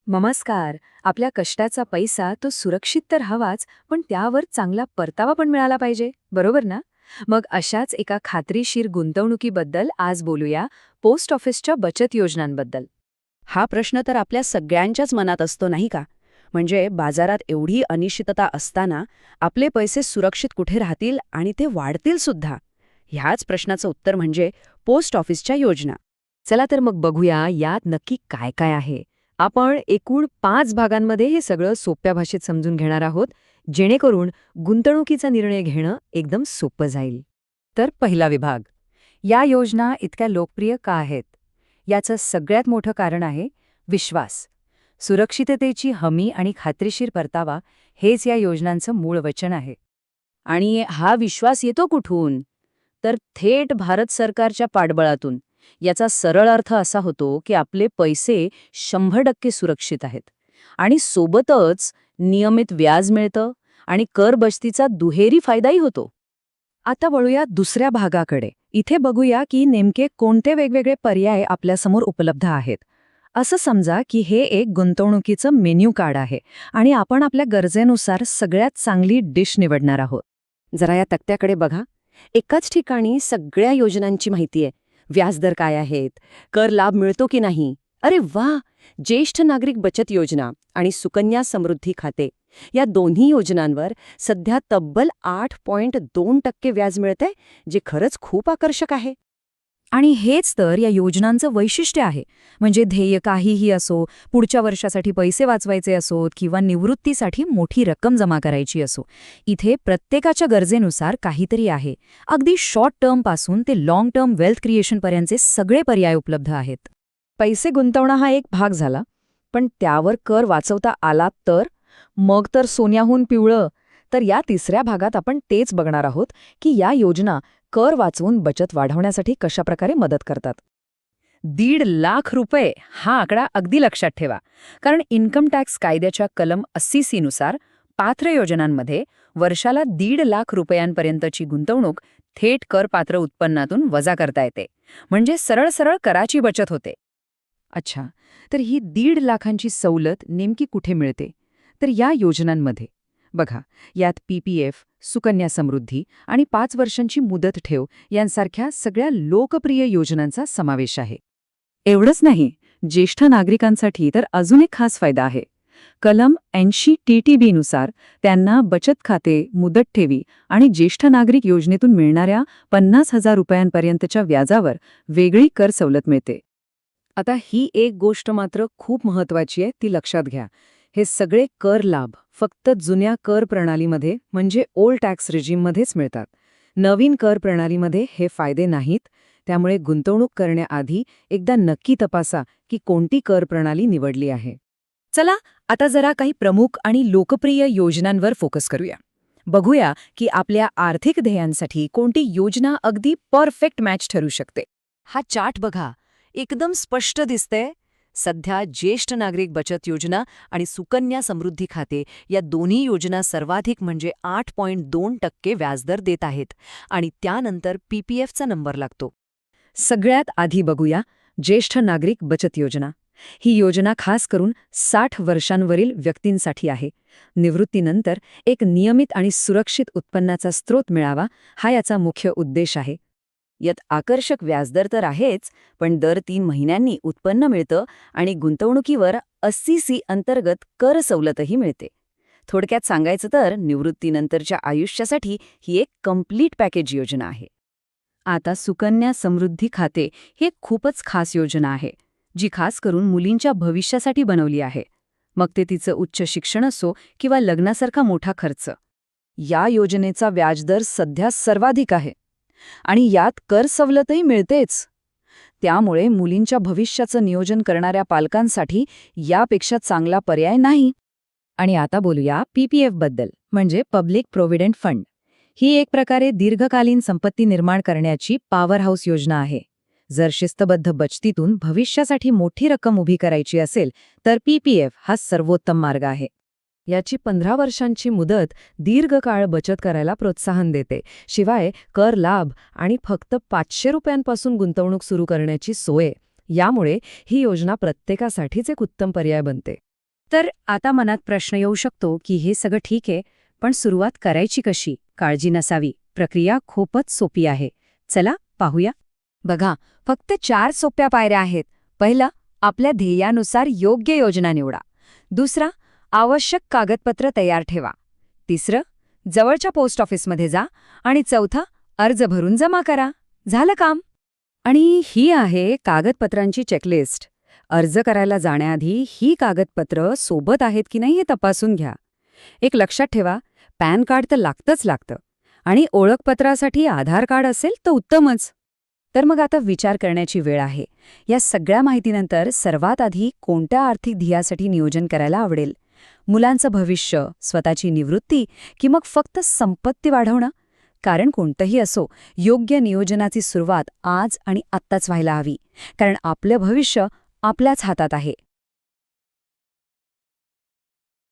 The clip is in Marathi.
नमस्कार. आपल्या कष्टाचा पैसा तो सुरक्षित तर हवाच, पण त्यावर चांगला परतावा पण मिळाला पाहिजे, बरोबर ना? मग अशाच एका खात्रीशीर गुंतवणुकीबद्दल आज बोलूया, पोस्ट ऑफिसच्या बचत योजनांबद्दल. हा प्रश्न तर आपल्या सगळ्यांच्याच मनात असतो नाही का? म्हणजे बाजारात एवढी अनिश्चितता असताना आपले पैसे सुरक्षित कुठे राहतील आणि ते वाढतील सुद्धा. ह्याच प्रश्नाचं उत्तर म्हणजे पोस्ट ऑफिसच्या योजना. चला तर मग बघूया यात नक्की काय काय आहे. आपण एकूण 5 भागांमध्ये हे सगळं सोप्या भाषेत समजून घेणार आहोत, जेणेकरून गुंतवणुकीचा निर्णय घेणं एकदम सोपं जाईल. तर पहिला विभाग. या योजना इतक्या लोकप्रिय का आहेत? याचं सगळ्यात मोठं कारण आहे विश्वास. सुरक्षिततेची हमी आणि खात्रीशीर परतावा हेच या योजनांचं मूळ वचन आहे. आणि हा विश्वास येतो कुठून? तर थेट भारत सरकारच्या पाठबळातून. याचा सरळ अर्थ असा होतो की आपले पैसे 100% सुरक्षित आहेत. आणि सोबतच नियमित व्याज मिळतं आणि कर बचतीचा दुहेरी फायदाही होतो. आता वळूया दुसऱ्या भागाकडे. इथे बघूया की नेमके कोणते वेगवेगळे पर्याय आपल्यासमोर उपलब्ध आहेत. असं समजा की हे एक गुंतवणुकीचं मेन्यू कार्ड आहे आणि आपण आपल्या गरजेनुसार सगळ्यात चांगली डिश निवडणार आहोत. जरा या तक्त्याकडे बघा. एकाच ठिकाणी सगळ्या योजनांची माहिती आहे. व्याजदर काय आहेत, कर लाभ मिळतो की नाही. अरे वा! ज्येष्ठ नागरिक बचत योजना आणि सुकन्या समृद्धी खाते या दोन्ही योजनांवर सध्या तब्बल 8.2% व्याज मिळतंय, जे खरंच खूप आकर्षक आहे. आणि हेच तर या योजनांचं वैशिष्ट्य आहे. म्हणजे ध्येय काहीही असो, पुढच्या वर्षासाठी पैसे वाचवायचे असोत किंवा निवृत्तीसाठी मोठी रक्कम जमा करायची असो, इथे प्रत्येकाच्या गरजेनुसार काहीतरी आहे. अगदी शॉर्ट टर्म पासून ते लाँग टर्म वेल्थ क्रिएशनपर्यंतचे सगळे पर्याय उपलब्ध आहेत. पैसे गुंतवणं हा एक भाग झाला, पण त्यावर कर वाचवता आला तर? मग तर सोन्याहून पिवळं. तर या तिसऱ्या भागात आपण तेच बघणार आहोत की या योजना कर वाचवून बचत वाढवण्यासाठी कशाप्रकारे मदत करतात. 1.5 लाख हा आकडा अगदी लक्षात ठेवा, कारण इन्कम टॅक्स कायद्याच्या कलम 80C नुसार पात्र योजनांमध्ये वर्षाला 1.5 लाख गुंतवणूक थेट करपात्र उत्पन्नातून वजा करता येते. म्हणजे सरळ सरळ कराची बचत होते. अच्छा, तर ही 1.5 लाखांची सवलत नेमकी कुठे मिळते? तर या योजनांमध्ये बघा, यात PPF, सुकन्या समृद्धी आणि 5 वर्षांची मुदत ठेव यांसारख्या सगळ्या लोकप्रिय योजनांचा समावेश आहे. एवढंच नाही, ज्येष्ठ नागरिकांसाठी तर अजून एक खास फायदा आहे. कलम 80 TTB नुसार त्यांना बचत खाते, मुदत ठेवी आणि ज्येष्ठ नागरिक योजनेतून मिळणाऱ्या 50,000 रुपयांपर्यंतच्या व्याजावर वेगळी कर सवलत मिळते. आता ही एक गोष्ट मात्र खूप महत्वाची आहे, ती लक्षात घ्या. हे सगळे कर लाभ फक्त जुन्या कर प्रणालीमध्ये म्हणजे ओल्ड टॅक्स रेजिममध्येच मिळतात. नवीन कर प्रणालीमध्ये हे फायदे नाहीत. त्यामुळे गुंतवणूक करण्याआधी एकदा नक्की तपासा की कोणती कर प्रणाली निवडली आहे. चला आता जरा काही प्रमुख आणि लोकप्रिय योजनांवर फोकस करूया. बघूया की आपल्या आर्थिक ध्येयांसाठी कोणती योजना अगदी परफेक्ट मॅच ठरू शकते. हा चार्ट बघा, एकदम स्पष्ट दिसतंय. सध्या ज्येष्ठ नागरिक बचत योजना आणि सुकन्या समृद्धी खाते या दोन्ही योजना सर्वाधिक म्हणजे 8.2% व्याजदर देत आहेत आणि त्यानंतर PPFचा नंबर लागतो. सगळ्यात आधी बघूया ज्येष्ठ नागरिक बचत योजना. ही योजना खास करून 60 वर्षांवरील व्यक्तींसाठी आहे. निवृत्तीनंतर एक नियमित आणि सुरक्षित उत्पन्नाचा स्रोत मिळावा हा याचा मुख्य उद्देश आहे. यात आकर्षक व्याजदर तर आहेच, पण दर 3 महिन्यांनी उत्पन्न मिळतं आणि गुंतवणुकीवर 80C अंतर्गत कर सवलतही मिळते. थोडक्यात सांगायचं तर निवृत्तीनंतरच्या आयुष्यासाठी ही एक कंप्लीट पॅकेज योजना आहे. आता सुकन्या समृद्धी खाते ही एक खूपच खास योजना आहे, जी खास करून मुलींच्या भविष्यासाठी बनवली आहे. मग ते तिचं उच्च शिक्षण असो किंवा लग्नासारखा मोठा खर्च. या योजनेचा व्याजदर सध्या सर्वाधिक आहे आणि यात कर सवलतही मिळतेच. त्यामुळे मुलींच्या भविष्याचं नियोजन करणाऱ्या पालकांसाठी यापेक्षा चांगला पर्याय नाही. आणि आता बोलूया PPF बद्दल, म्हणजे पब्लिक प्रोव्हिडंट फंड. ही एक प्रकारे दीर्घकालीन संपत्ती निर्माण करण्याची पॉवर हाऊस योजना आहे. जर शिस्तबद्ध बचतीतून भविष्यासाठी मोठी रक्कम उभी करायची असेल तर PPF हा सर्वोत्तम मार्ग आहे. याची 15 वर्षांची मुदत दीर्घकाळ बचत करायला प्रोत्साहन देते. शिवाय कर लाभ आणि फक्त 500 रुपयांपासून गुंतवणूक सुरू करण्याची सोय. यामुळे ही योजना प्रत्येकासाठीच एक उत्तम पर्याय बनते. तर आता मनात प्रश्न येऊ शकतो की हे सगळं ठीक आहे, पण सुरुवात करायची कशी? काळजी नसावी. प्रक्रिया खूपच सोपी आहे. चला पाहूया. बघा, फक्त 4 सोप्या पायऱ्या आहेत. पहिलं, आपल्या ध्येयानुसार योग्य योजना निवडा. दुसरा, आवश्यक कागदपत्र तयार ठेवा. तिसरं, जवळच्या पोस्ट ऑफिसमध्ये जा. आणि चौथं, अर्ज भरून जमा करा. झालं काम. आणि ही आहे कागदपत्रांची चेकलिस्ट. अर्ज करायला जाण्याआधी ही कागदपत्र सोबत आहेत की नाही हे तपासून घ्या. एक लक्षात ठेवा, पॅन कार्ड तर लागतं आणि ओळखपत्रासाठी आधार कार्ड असेल तर उत्तमच. तर मग आता विचार करण्याची वेळ आहे. या सगळ्या माहितीनंतर सर्वात आधी कोणत्या आर्थिक ध्येयासाठी नियोजन करायला आवडेल? मुलांचं भविष्य, स्वतःची निवृत्ती की मग फक्त संपत्ती वाढवणं? कारण कोणतंही असो, योग्य नियोजनाची सुरुवात आज आणि आत्ताच व्हायला हवी. कारण आपलं भविष्य आपल्याच हातात आहे.